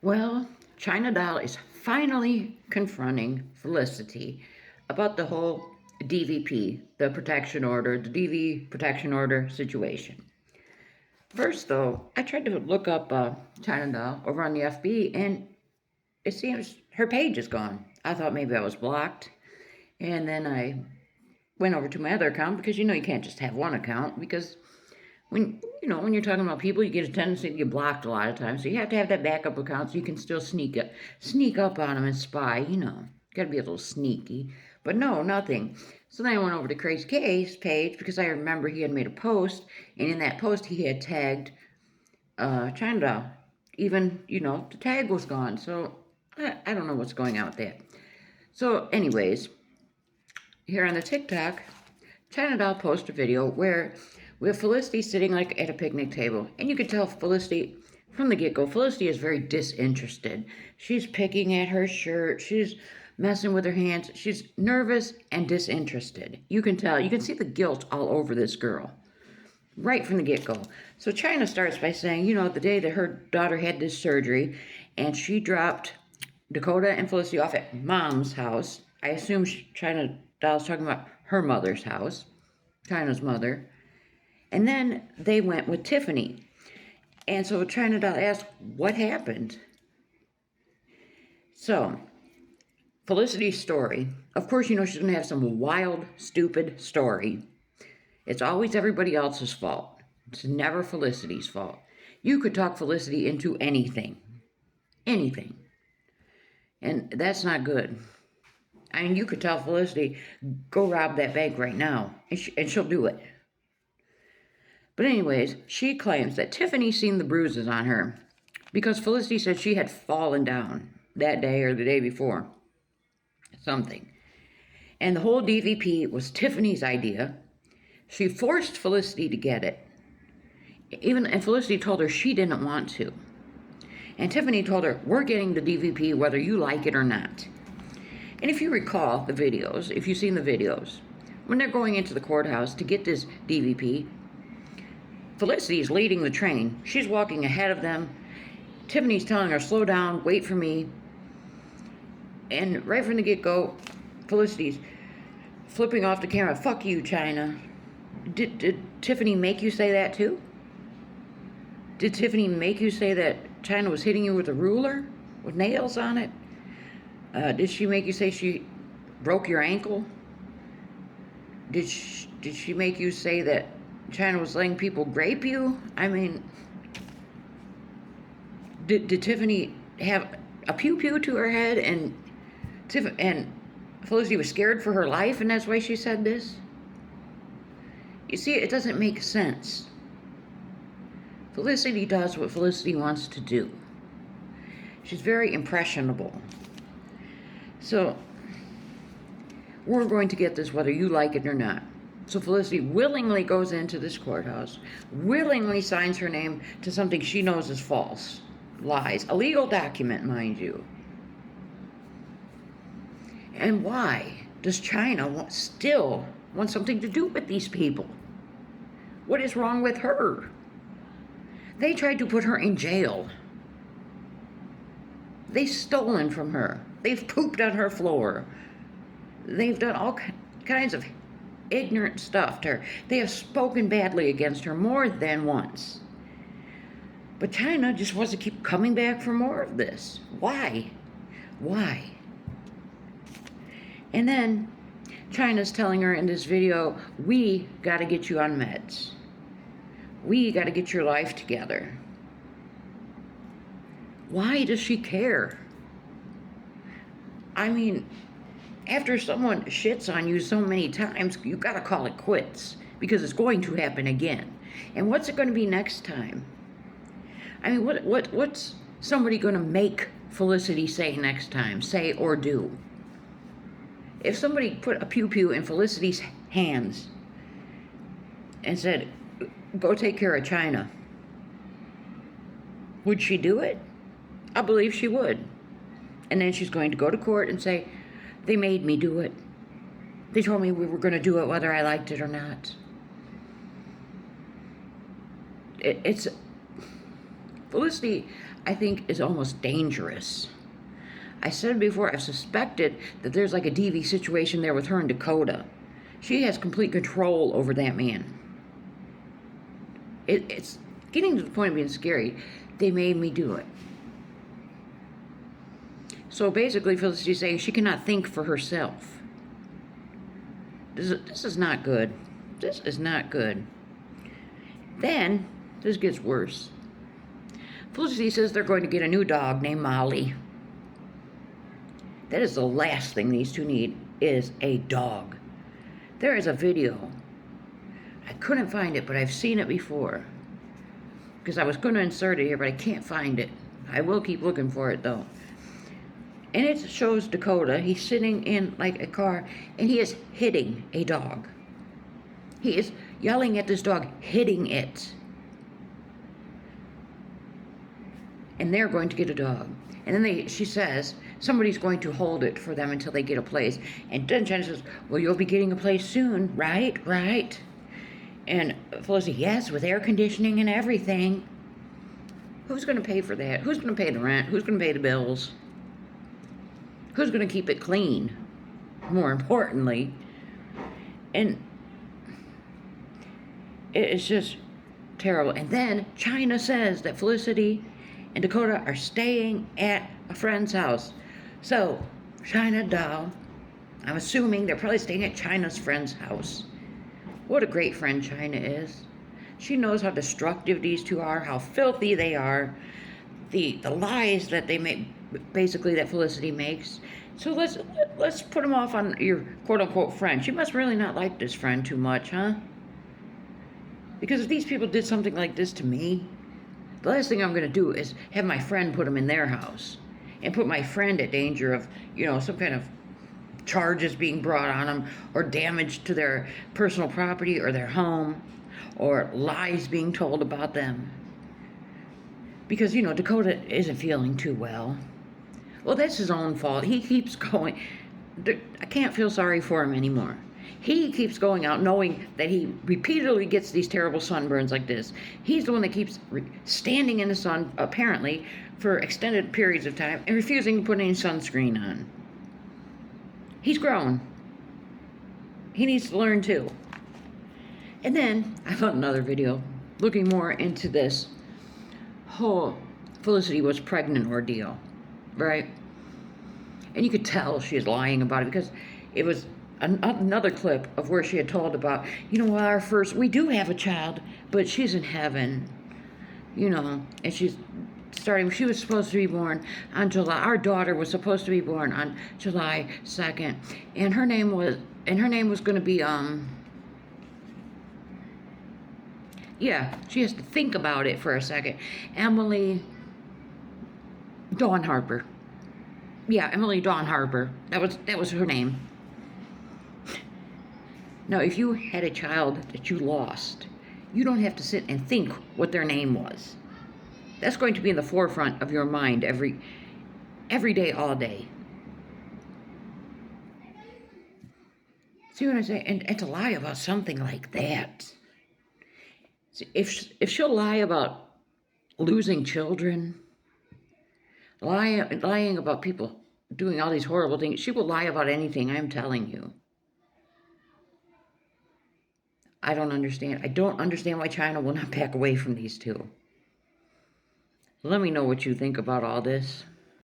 Well, China Doll is finally confronting Felicity about the whole DVP, the DV protection order situation. First, though, I tried to look up China Doll over on the FB, and it seems her page is gone. I thought maybe I was blocked, and then I went over to my other account because you can't just have one account because when you're talking about people, you get a tendency to get blocked a lot of times. So you have to have that backup account so you can still sneak up on them and spy. Got to be a little sneaky. But no, nothing. So then I went over to Crazy K's page because I remember he had made a post, and in that post he had tagged China Doll. Even the tag was gone. So I don't know what's going on with that. So, anyways, here on the TikTok, China Doll posted a video where we have Felicity sitting like at a picnic table. And you could tell Felicity, from the get-go, Felicity is very disinterested. She's picking at her shirt. She's messing with her hands. She's nervous and disinterested. You can tell. You can see the guilt all over this girl. Right from the get-go. So China starts by saying, the day that her daughter had this surgery, and she dropped Dakota and Felicity off at Mom's house. I assume China Doll's talking about her mother's house, China's mother. And then they went with Tiffany. And so China Doll asked, what happened? So, Felicity's story. Of course, she's going to have some wild, stupid story. It's always everybody else's fault. It's never Felicity's fault. You could talk Felicity into anything. Anything. And that's not good. I mean, you could tell Felicity, go rob that bank right now, and she'll do it. But anyways, she claims that Tiffany seen the bruises on her because Felicity said she had fallen down that day or the day before. Something. And the whole DVP was Tiffany's idea. She forced Felicity to get it. And Felicity told her she didn't want to. And Tiffany told her, we're getting the DVP whether you like it or not. And if you recall the videos, if you've seen the videos, when they're going into the courthouse to get this DVP, Felicity is leading the train. She's walking ahead of them. Tiffany's telling her, slow down, wait for me. And right from the get-go, Felicity's flipping off the camera, fuck you, China. Did Tiffany make you say that too? Did Tiffany make you say that China was hitting you with a ruler with nails on it? Did she make you say she broke your ankle? Did she make you say that China was letting people grape you? I mean, did Tiffany have a pew-pew to her head and Felicity was scared for her life and that's why she said this? You see, it doesn't make sense. Felicity does what Felicity wants to do. She's very impressionable. So, we're going to get this whether you like it or not. So Felicity willingly goes into this courthouse, willingly signs her name to something she knows is false, lies, a legal document, mind you. And why does China still want something to do with these people? What is wrong with her? They tried to put her in jail. They've stolen from her. They've pooped on her floor. They've done all kinds of ignorant stuff to her. They have spoken badly against her more than once. But China just wants to keep coming back for more of this. Why? Why? And then China's telling her in this video, we got to get you on meds. We got to get your life together. Why does she care? I mean, after someone shits on you so many times, you got to call it quits because it's going to happen again. And what's it going to be next time? I mean, what's somebody going to make Felicity say next time, say or do? If somebody put a pew-pew in Felicity's hands and said, go take care of China, would she do it? I believe she would. And then she's going to go to court and say, they made me do it. They told me we were going to do it whether I liked it or not. It's Felicity, I think is almost dangerous. I said before, I've suspected that there's like a DV situation there with her and Dakota. She has complete control over that man. It's getting to the point of being scary. They made me do it. So basically, Felicity's saying she cannot think for herself. This is not good. This is not good. Then, this gets worse. Felicity says they're going to get a new dog named Molly. That is the last thing these two need, is a dog. There is a video. I couldn't find it, but I've seen it before. Because I was going to insert it here, but I can't find it. I will keep looking for it, though. And it shows Dakota. He's sitting in, like, a car, and he is hitting a dog. He is yelling at this dog, hitting it. And they're going to get a dog. And then she says, somebody's going to hold it for them until they get a place. And then Jen says, well, you'll be getting a place soon, right? Right? And Felicity, yes, with air conditioning and everything. Who's going to pay for that? Who's going to pay the rent? Who's going to pay the bills? Who's going to keep it clean? More importantly. And it's just terrible. And then China says that Felicity and Dakota are staying at a friend's house. So, China doll, I'm assuming they're probably staying at China's friend's house. What a great friend China is. She knows how destructive these two are, how filthy they are, the lies that they make, basically that Felicity makes. So let's put them off on your quote-unquote friend. She must really not like this friend too much, huh? Because if these people did something like this to me, the last thing I'm going to do is have my friend put them in their house and put my friend at danger of, some kind of charges being brought on them or damage to their personal property or their home or lies being told about them. Because, Dakota isn't feeling too well. Well, that's his own fault. He keeps going. I can't feel sorry for him anymore. He keeps going out knowing that he repeatedly gets these terrible sunburns like this. He's the one that keeps standing in the sun, apparently, for extended periods of time and refusing to put any sunscreen on. He's grown. He needs to learn too. And then I found another video looking more into this whole Felicity was pregnant ordeal, right? And you could tell she was lying about it because it was another clip of where she had told about, we do have a child, but she's in heaven, and she was supposed to be born on our daughter was supposed to be born on July 2nd, and her name was going to be, she has to think about it for a second. Emily Dawn Harper. Yeah, Emily Dawn Harper. That was her name. Now, if you had a child that you lost, you don't have to sit and think what their name was. That's going to be in the forefront of your mind every day, all day. See what I say? And to lie about something like that. See, if she'll lie about losing children, lying about people doing all these horrible things, she will lie about anything, I'm telling you. I don't understand. I don't understand why China will not back away from these two. Let me know what you think about all this.